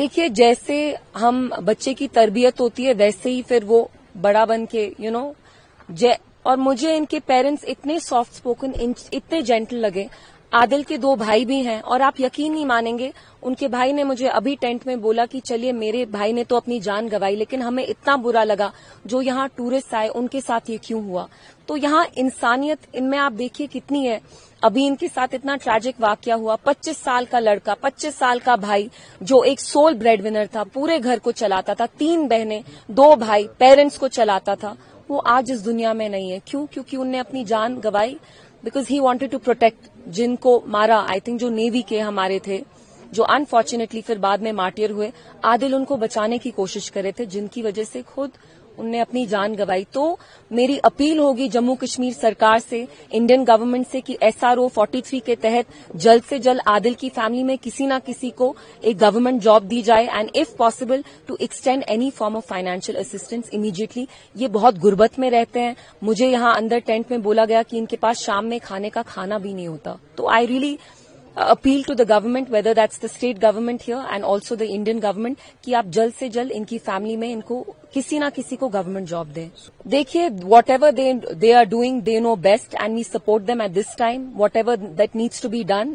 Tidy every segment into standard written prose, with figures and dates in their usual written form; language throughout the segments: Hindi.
देखिए, जैसे हम बच्चे की तरबियत होती है वैसे ही फिर वो बड़ा बन के और मुझे इनके पेरेंट्स इतने सॉफ्ट स्पोकन, इतने जेंटल लगे। आदिल के 2 भाई भी हैं और आप यकीन नहीं मानेंगे, उनके भाई ने मुझे अभी टेंट में बोला कि चलिए, मेरे भाई ने तो अपनी जान गंवाई लेकिन हमें इतना बुरा लगा जो यहाँ टूरिस्ट आए उनके साथ ये क्यों हुआ। तो यहाँ इंसानियत इनमें आप देखिए कितनी है। अभी इनके साथ इतना ट्रैजिक वाकया हुआ, 25 साल का लड़का, 25 साल का भाई जो एक सोल ब्रेड विनर था, पूरे घर को चलाता था, 3 बहनें, 2 भाई, पेरेंट्स को चलाता था, वो आज इस दुनिया में नहीं है। क्यों? क्योंकि उनने अपनी जान गंवाई because he wanted to protect जिनको मारा। आई थिंक जो नेवी के हमारे थे, जो अनफॉर्चुनेटली फिर बाद में मार्टियर हुए, आदिल उनको बचाने की कोशिश करे थे, जिनकी वजह से खुद उनने अपनी जान गंवाई। तो मेरी अपील होगी जम्मू कश्मीर सरकार से, इंडियन गवर्नमेंट से कि SRO 43 के तहत जल्द से जल्द आदिल की फैमिली में किसी न किसी को एक गवर्नमेंट जॉब दी जाए and if possible to extend any form of financial assistance immediately. ये बहुत गुर्बत में रहते हैं। मुझे यहाँ अंदर टेंट में बोला गया कि इनके पास शाम में खाने का खाना भी नहीं होता। तो I really appeal to the government, whether that's the state government here and also the Indian government, कि आप जल्द से जल्द इनकी फैमिली में इनको किसी ना किसी को गवर्नमेंट जॉब दें। देखिए, whatever they are doing, they know best and we support them at this time. Whatever that needs to be done,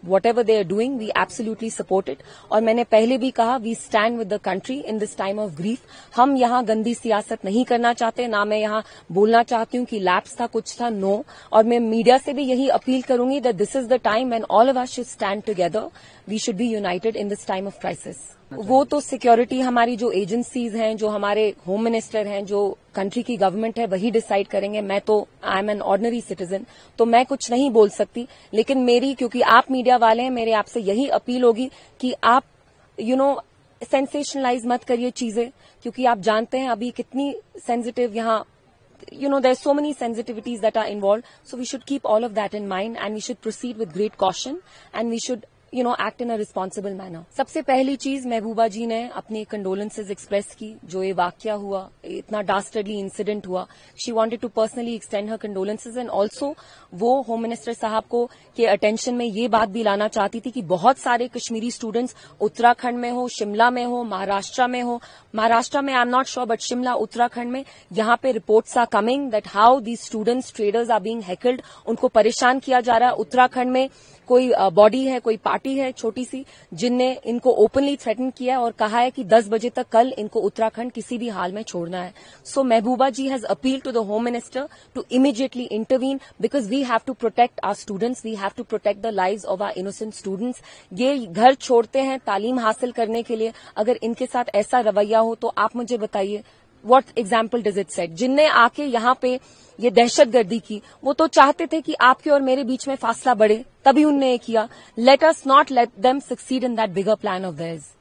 whatever they are doing, we absolutely support it. और मैंने पहले भी कहा, we stand with the country in this time of grief. हम यहाँ गंदी सियासत नहीं करना चाहते, ना मैं यहाँ बोलना चाहती हूँ कि लैप्स था, कुछ था, नो। और मैं मीडिया से भी यही अपील करूंगी that this is the time when all of us should stand together. We should be united in this time of crisis. वो तो सिक्योरिटी हमारी जो एजेंसीज हैं, जो हमारे होम मिनिस्टर हैं, जो कंट्री की गवर्नमेंट है, वही डिसाइड करेंगे। मैं तो I am an ordinary citizen, तो मैं कुछ नहीं बोल सकती। लेकिन मेरी, क्योंकि आप मीडिया वाले हैं, मेरे आपसे यही अपील होगी कि आप सेंसेशनलाइज मत करिए चीजें, क्योंकि आप जानते हैं अभी कितनी सेंसिटिव यहाँ there are so many sensitivities that are involved, so we should keep all of that in mind and we should proceed with great caution and we should act in a responsible manner. सबसे पहली चीज, महबूबा जी ने अपनी कंडोलेंसेज एक्सप्रेस की। जो ये वाकया हुआ, इतना डास्टर्डली इंसिडेंट हुआ, she wanted to personally extend her condolences and also वो होम मिनिस्टर साहब को के अटेंशन में ये बात भी लाना चाहती थी कि बहुत सारे कश्मीरी स्टूडेंट्स उत्तराखंड में हो, शिमला में हो, महाराष्ट्र में हो, महाराष्ट्र में I am not sure but Shimla, Uttarakhand में यहाँ पे reports are coming that how these students traders are being heckled, उनको परेशान किया जा रहा है। उत्तराखंड में कोई बॉडी है, कोई पार्टी है छोटी सी, जिनने इनको ओपनली थ्रेटन किया है और कहा है कि 10 बजे तक कल इनको उत्तराखंड किसी भी हाल में छोड़ना है। So Mehbooba ji has appeal to the home minister to immediately intervene because we have to protect our students, we have to protect the lives of our innocent students. ये घर छोड़ते हैं तालीम हासिल करने के लिए, अगर इनके साथ ऐसा रवैया हो तो आप मुझे बताइए what example does it set. जिनने आके यहाँ पे ये दहशतगर्दी की, वो तो चाहते थे कि आपके और मेरे बीच में फासला बढ़े, तभी उनने ये किया। Let us not let them succeed in that bigger plan of theirs.